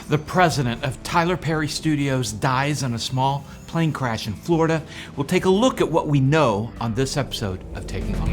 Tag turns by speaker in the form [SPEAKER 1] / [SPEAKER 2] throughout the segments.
[SPEAKER 1] The president of Tyler Perry Studios dies in a small plane crash in Florida. We'll take a look at what we know on this episode of Taking Off.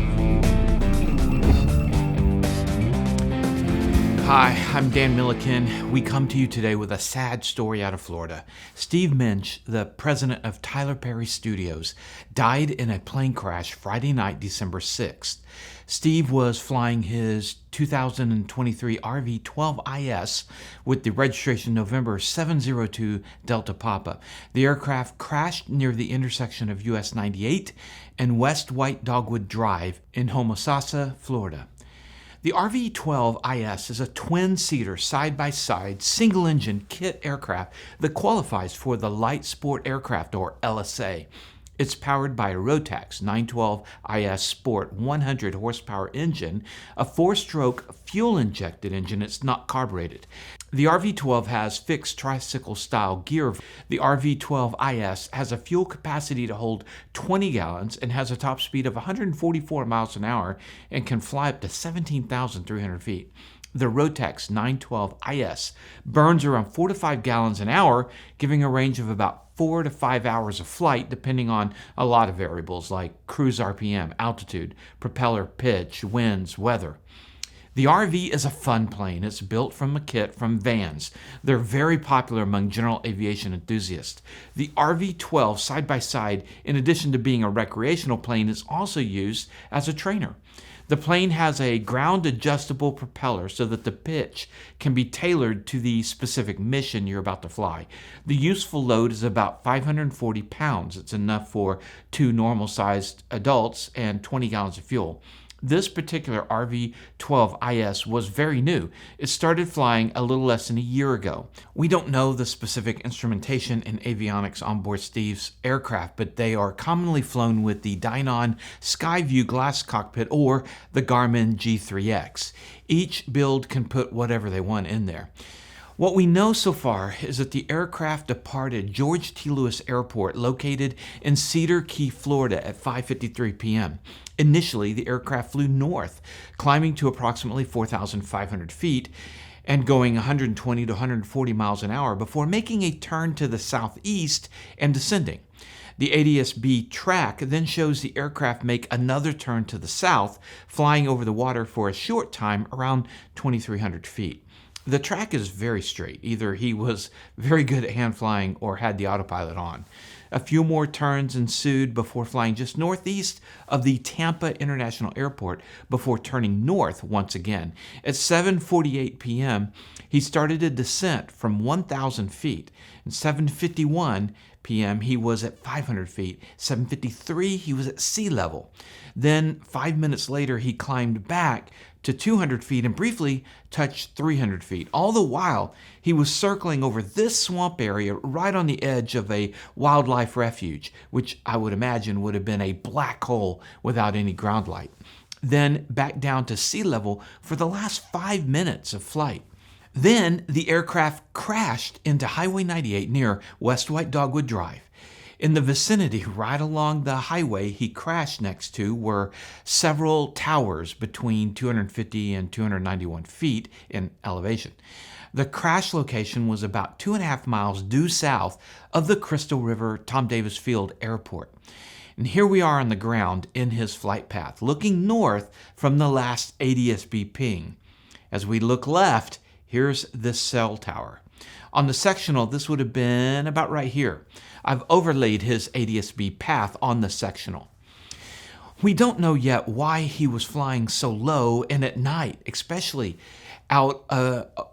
[SPEAKER 1] Hi, I'm Dan Milliken. We come to you today with a sad story out of Florida. Steve Mensch, the president of Tyler Perry Studios, died in a plane crash Friday night, December 6th. Steve was flying his 2023 RV-12iS with the registration November 702 Delta Papa. The aircraft crashed near the intersection of US 98 and West White Dogwood Drive in Homosassa, Florida. The RV-12iS is a twin-seater, side-by-side, single-engine kit aircraft that qualifies for the Light Sport Aircraft, or LSA. It's powered by a Rotax 912iS Sport 100 horsepower engine, a 4-stroke fuel-injected engine. It's not carbureted. The RV-12 has fixed tricycle-style gear. The RV-12iS has a fuel capacity to hold 20 gallons and has a top speed of 144 miles an hour and can fly up to 17,300 feet. The Rotax 912iS burns around 4 to 5 gallons an hour, giving a range of about 4 to 5 hours of flight, depending on a lot of variables like cruise RPM, altitude, propeller pitch, winds, weather. The RV is a fun plane. It's built from a kit from Vans. They're very popular among general aviation enthusiasts. The RV-12 side-by-side, in addition to being a recreational plane, is also used as a trainer. The plane has a ground-adjustable propeller so that the pitch can be tailored to the specific mission you're about to fly. The useful load is about 540 pounds. It's enough for 2 normal-sized adults and 20 gallons of fuel. This particular RV-12iS was very new. It started flying a little less than a year ago. We don't know the specific instrumentation and avionics on board Steve's aircraft, but they are commonly flown with the Dynon Skyview glass cockpit or the Garmin G3X. Each build can put whatever they want in there. What we know so far is that the aircraft departed George T. Lewis Airport, located in Cedar Key, Florida, at 5:53 p.m. Initially, the aircraft flew north, climbing to approximately 4,500 feet and going 120 to 140 miles an hour before making a turn to the southeast and descending. The ADS-B track then shows the aircraft make another turn to the south, flying over the water for a short time, around 2,300 feet. The track is very straight. Either he was very good at hand flying or had the autopilot on. A few more turns ensued before flying just northeast of the Tampa International Airport before turning north once again. At 7:48 p.m., he started a descent from 1,000 feet. At 7:51 p.m., he was at 500 feet. 7:53, he was at sea level. Then 5 minutes later, he climbed back to 200 feet and briefly touched 300 feet. All the while, he was circling over this swamp area right on the edge of a wildlife refuge, which I would imagine would have been a black hole without any ground light. Then back down to sea level for the last 5 minutes of flight. Then the aircraft crashed into Highway 98 near West White Dogwood Drive. In the vicinity, right along the highway he crashed next to, were several towers between 250 and 291 feet in elevation. The crash location was about 2.5 miles due south of the Crystal River Tom Davis Field Airport. And here we are on the ground in his flight path, looking north from the last ADS-B ping. As we look left, here's this cell tower. On the sectional, this would have been about right here. I've overlaid his ADS-B path on the sectional. We don't know yet why he was flying so low and at night, especially out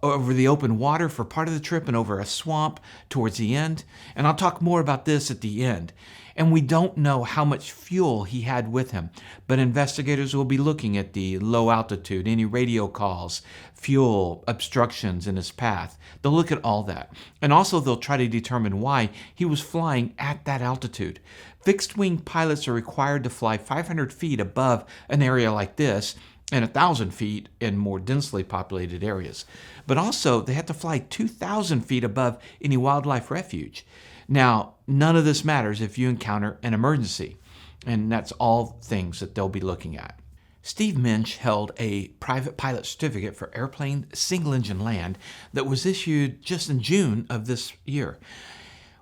[SPEAKER 1] over the open water for part of the trip and over a swamp towards the end. And I'll talk more about this at the end. And we don't know how much fuel he had with him, but investigators will be looking at the low altitude, any radio calls, fuel, obstructions in his path. They'll look at all that. And also they'll try to determine why he was flying at that altitude. Fixed-wing pilots are required to fly 500 feet above an area like this and 1,000 feet in more densely populated areas. But also they have to fly 2,000 feet above any wildlife refuge. Now, none of this matters if you encounter an emergency, and that's all things that they'll be looking at. Steve Mensch held a private pilot certificate for airplane single-engine land that was issued just in June of this year.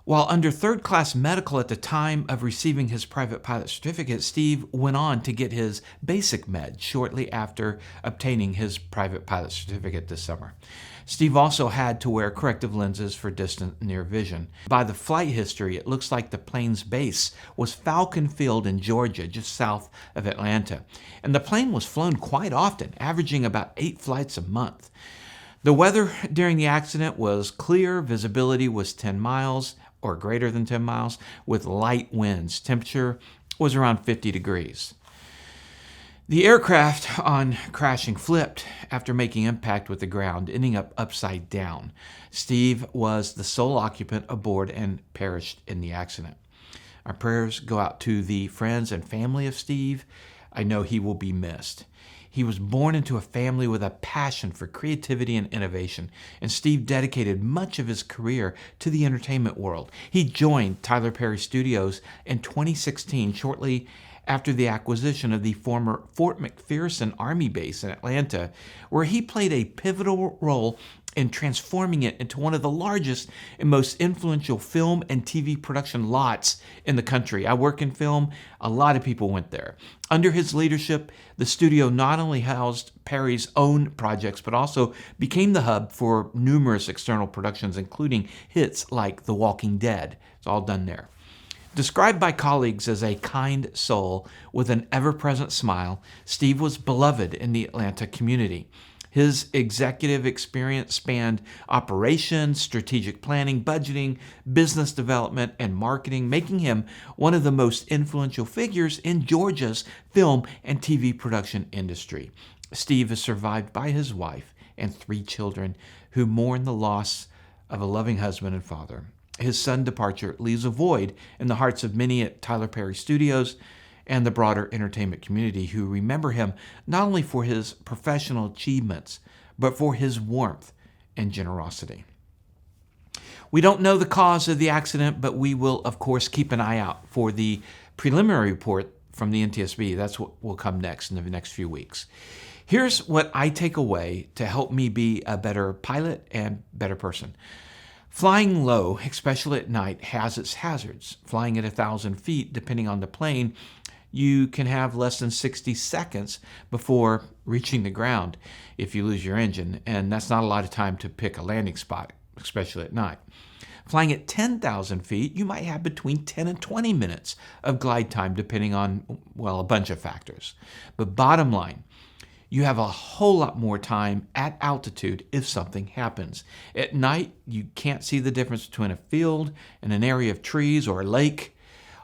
[SPEAKER 1] While under third-class medical at the time of receiving his private pilot certificate, Steve went on to get his basic med shortly after obtaining his private pilot certificate this summer. Steve also had to wear corrective lenses for distant near vision. By the flight history, it looks like the plane's base was Falcon Field in Georgia, just south of Atlanta. And the plane was flown quite often, averaging about 8 flights a month. The weather during the accident was clear. Visibility was 10 miles or greater than 10 miles with light winds. Temperature was around 50 degrees. The aircraft on crashing flipped after making impact with the ground, ending up upside down. Steve was the sole occupant aboard and perished in the accident. Our prayers go out to the friends and family of Steve. I know he will be missed. He was born into a family with a passion for creativity and innovation, and Steve dedicated much of his career to the entertainment world. He joined Tyler Perry Studios in 2016, shortly after the acquisition of the former Fort McPherson Army base in Atlanta, where he played a pivotal role in transforming it into one of the largest and most influential film and TV production lots in the country. I work in film. A lot of people went there. Under his leadership, the studio not only housed Perry's own projects, but also became the hub for numerous external productions, including hits like The Walking Dead. It's all done there. Described by colleagues as a kind soul with an ever-present smile, Steve was beloved in the Atlanta community. His executive experience spanned operations, strategic planning, budgeting, business development, and marketing, making him one of the most influential figures in Georgia's film and TV production industry. Steve is survived by his wife and 3 children who mourn the loss of a loving husband and father. His sudden departure leaves a void in the hearts of many at Tyler Perry Studios and the broader entertainment community who remember him not only for his professional achievements, but for his warmth and generosity. We don't know the cause of the accident, but we will, of course, keep an eye out for the preliminary report from the NTSB. That's what will come next in the next few weeks. Here's what I take away to help me be a better pilot and better person. Flying low, especially at night, has its hazards. Flying at 1,000 feet, depending on the plane, you can have less than 60 seconds before reaching the ground if you lose your engine, and that's not a lot of time to pick a landing spot, especially at night. Flying at 10,000 feet, you might have between 10 and 20 minutes of glide time, depending on, well, a bunch of factors. But bottom line, you have a whole lot more time at altitude if something happens. At night, you can't see the difference between a field and an area of trees or a lake.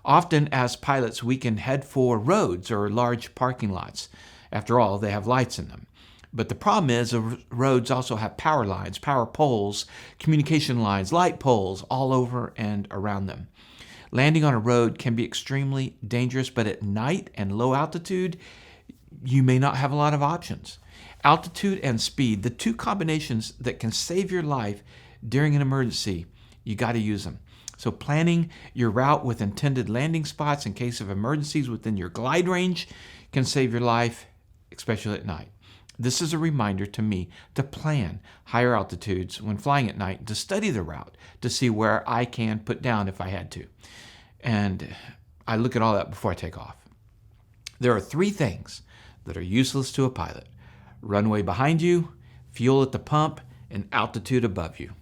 [SPEAKER 1] Often, as pilots, we can head for roads or large parking lots. After all, they have lights in them. But the problem is the roads also have power lines, power poles, communication lines, light poles all over and around them. Landing on a road can be extremely dangerous, but at night and low altitude, you may not have a lot of options. Altitude and speed, the 2 combinations that can save your life during an emergency, you got to use them. So planning your route with intended landing spots in case of emergencies within your glide range can save your life, especially at night. This is a reminder to me to plan higher altitudes when flying at night, to study the route, to see where I can put down if I had to. And I look at all that before I take off. There are 3 things that are useless to a pilot: runway behind you, fuel at the pump, and altitude above you.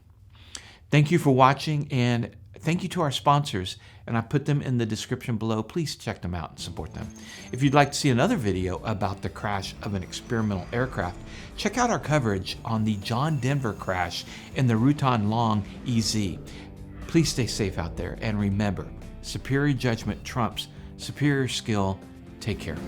[SPEAKER 1] Thank you for watching, and thank you to our sponsors, and I put them in the description below. Please check them out and support them. If you'd like to see another video about the crash of an experimental aircraft, check out our coverage on the John Denver crash in the Rutan Long EZ. Please stay safe out there, and remember, superior judgment trumps superior skill. Take care.